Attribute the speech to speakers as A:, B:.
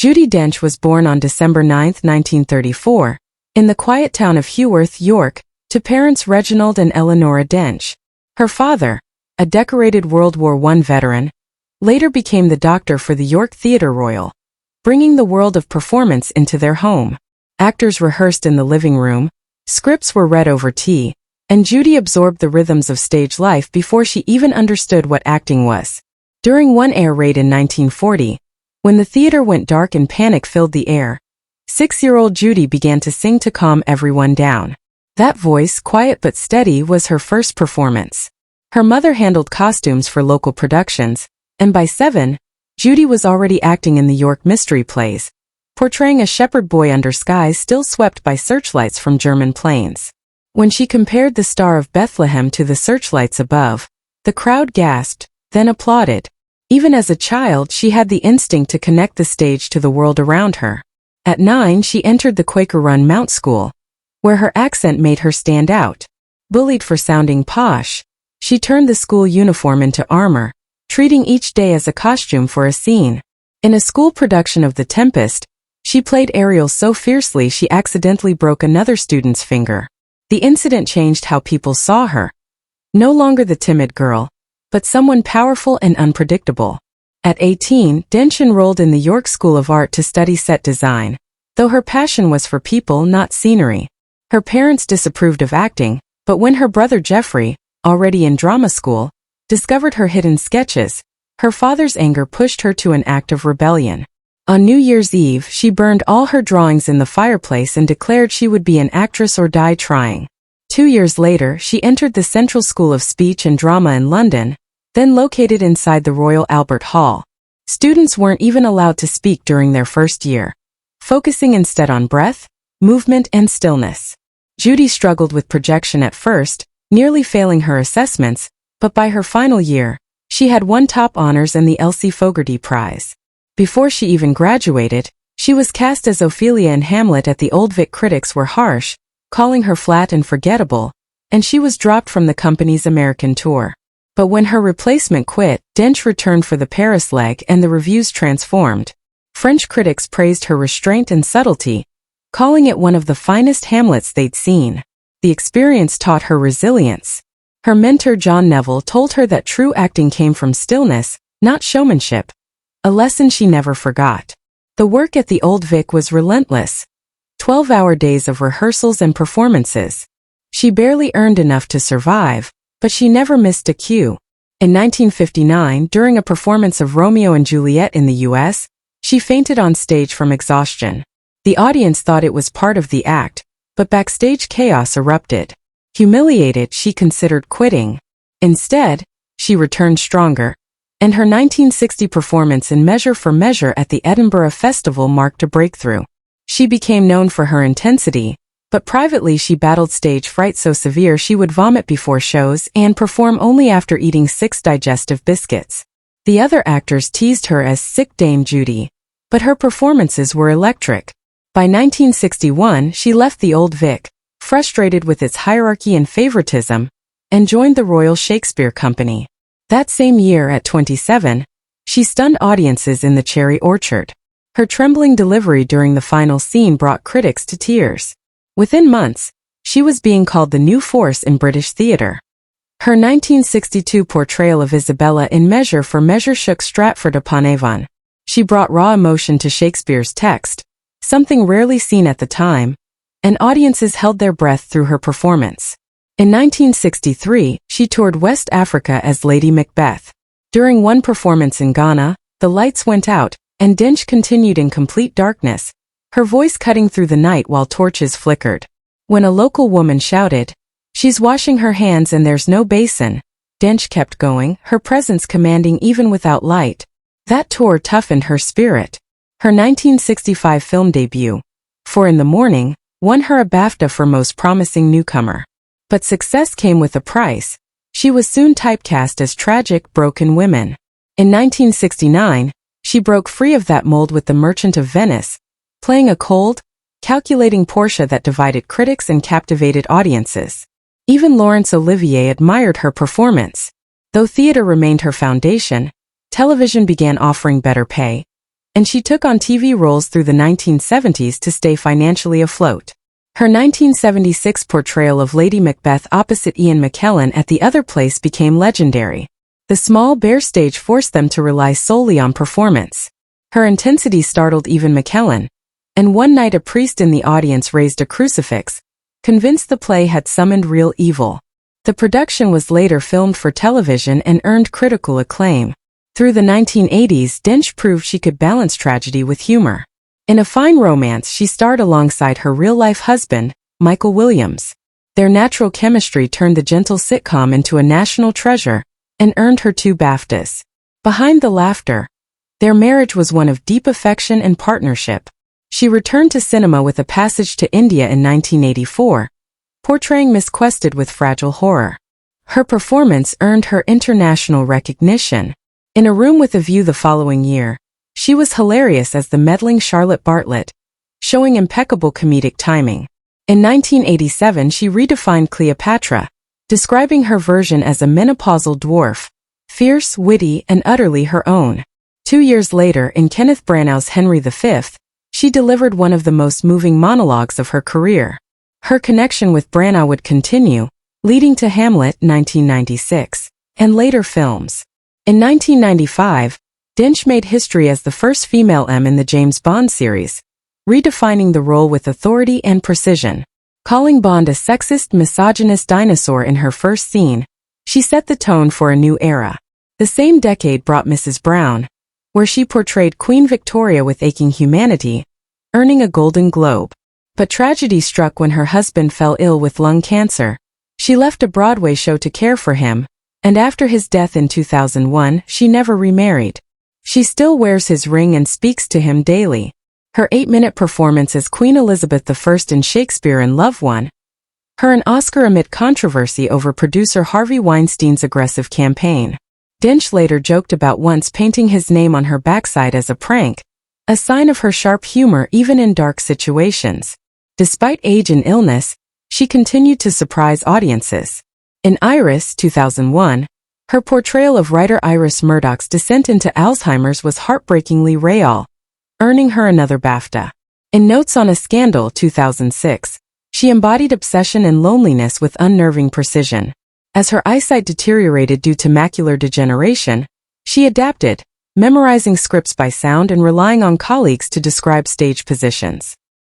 A: Judi Dench was born on December 9, 1934, in the quiet town of Haworth, York, to parents Reginald and Eleonora Dench. Her father, a decorated World War I veteran, later became the doctor for the York Theatre Royal, bringing the world of performance into their home. Actors rehearsed in the living room, scripts were read over tea, and Judi absorbed the rhythms of stage life before she even understood what acting was. During one air raid in 1940, when the theater went dark and panic filled the air, 6-year-old Judi began to sing to calm everyone down. That voice, quiet but steady, was her first performance. Her mother handled costumes for local productions, and by 7, Judi was already acting in the York mystery plays, portraying a shepherd boy under skies still swept by searchlights from German planes. When she compared the Star of Bethlehem to the searchlights above, the crowd gasped, then applauded. Even as a child, she had the instinct to connect the stage to the world around her. At 9, she entered the Quaker-run Mount School, where her accent made her stand out. Bullied for sounding posh, she turned the school uniform into armor, treating each day as a costume for a scene. In a school production of The Tempest, she played Ariel so fiercely she accidentally broke another student's finger. The incident changed how people saw her. No longer the timid girl, but someone powerful and unpredictable. At 18, Dench enrolled in the York School of Art to study set design, though her passion was for people, not scenery. Her parents disapproved of acting, but when her brother Jeffrey, already in drama school, discovered her hidden sketches, her father's anger pushed her to an act of rebellion. On New Year's Eve, she burned all her drawings in the fireplace and declared she would be an actress or die trying. 2 years later, she entered the Central School of Speech and Drama in London, then located inside the Royal Albert Hall. Students weren't even allowed to speak during their first year, focusing instead on breath, movement, and stillness. Judi struggled with projection at first, nearly failing her assessments, but by her final year, she had won top honors and the Elsie Fogarty Prize. Before she even graduated, she was cast as Ophelia in Hamlet at the Old Vic. Critics were harsh, calling her flat and forgettable, and she was dropped from the company's American tour. But when her replacement quit, Dench returned for the Paris leg and the reviews transformed. French critics praised her restraint and subtlety, calling it one of the finest Hamlets they'd seen. The experience taught her resilience. Her mentor John Neville told her that true acting came from stillness, not showmanship, a lesson she never forgot. The work at the Old Vic was relentless. 12-hour days of rehearsals and performances. She barely earned enough to survive, but she never missed a cue. In 1959, during a performance of Romeo and Juliet in the US, she fainted on stage from exhaustion. The audience thought it was part of the act, but backstage chaos erupted. Humiliated, she considered quitting. Instead, she returned stronger, and her 1960 performance in Measure for Measure at the Edinburgh Festival marked a breakthrough. She became known for her intensity, but privately she battled stage fright so severe she would vomit before shows and perform only after eating 6 digestive biscuits. The other actors teased her as Sick Dame Judi, but her performances were electric. By 1961, she left the Old Vic, frustrated with its hierarchy and favoritism, and joined the Royal Shakespeare Company. That same year, at 27, she stunned audiences in the Cherry Orchard. Her trembling delivery during the final scene brought critics to tears. Within months, she was being called the new force in British theatre. Her 1962 portrayal of Isabella in Measure for Measure shook Stratford upon Avon. She brought raw emotion to Shakespeare's text, something rarely seen at the time, and audiences held their breath through her performance. In 1963, she toured West Africa as Lady Macbeth. During one performance in Ghana, the lights went out, and Dench continued in complete darkness, her voice cutting through the night while torches flickered. When a local woman shouted, "She's washing her hands and there's no basin," Dench kept going, her presence commanding even without light. That tour toughened her spirit. Her 1965 film debut, For in the Morning, won her a BAFTA for Most Promising Newcomer. But success came with a price. She was soon typecast as tragic, broken women. In 1969, she broke free of that mold with The Merchant of Venice, playing a cold, calculating Portia that divided critics and captivated audiences. Even Laurence Olivier admired her performance. Though theater remained her foundation, television began offering better pay, and she took on TV roles through the 1970s to stay financially afloat. Her 1976 portrayal of Lady Macbeth opposite Ian McKellen at The Other Place became legendary. The small, bare stage forced them to rely solely on performance. Her intensity startled even McKellen, and one night a priest in the audience raised a crucifix, convinced the play had summoned real evil. The production was later filmed for television and earned critical acclaim. Through the 1980s, Dench proved she could balance tragedy with humor. In A Fine Romance, she starred alongside her real-life husband, Michael Williams. Their natural chemistry turned the gentle sitcom into a national treasure and earned her 2 BAFTAs. Behind the laughter, their marriage was one of deep affection and partnership. She returned to cinema with A Passage to India in 1984, portraying Miss Quested with fragile horror. Her performance earned her international recognition. In A Room with a View the following year, she was hilarious as the meddling Charlotte Bartlett, showing impeccable comedic timing. In 1987, she redefined Cleopatra, describing her version as a menopausal dwarf, fierce, witty, and utterly her own. 2 years later, in Kenneth Branagh's Henry V, she delivered one of the most moving monologues of her career. Her connection with Branagh would continue, leading to Hamlet 1996, and later films. In 1995, Dench made history as the first female M in the James Bond series, redefining the role with authority and precision. Calling Bond a sexist, misogynist dinosaur in her first scene, she set the tone for a new era. The same decade brought Mrs. Brown, where she portrayed Queen Victoria with aching humanity, earning a Golden Globe. But tragedy struck when her husband fell ill with lung cancer. She left a Broadway show to care for him, and after his death in 2001, she never remarried. She still wears his ring and speaks to him daily. Her 8-minute performance as Queen Elizabeth I in Shakespeare in Love won her an Oscar amid controversy over producer Harvey Weinstein's aggressive campaign. Dench later joked about once painting his name on her backside as a prank, a sign of her sharp humor even in dark situations. Despite age and illness, she continued to surprise audiences. In Iris 2001, her portrayal of writer Iris Murdoch's descent into Alzheimer's was heartbreakingly real, earning her another BAFTA. In Notes on a Scandal 2006, she embodied obsession and loneliness with unnerving precision. As her eyesight deteriorated due to macular degeneration, she adapted, memorizing scripts by sound and relying on colleagues to describe stage positions.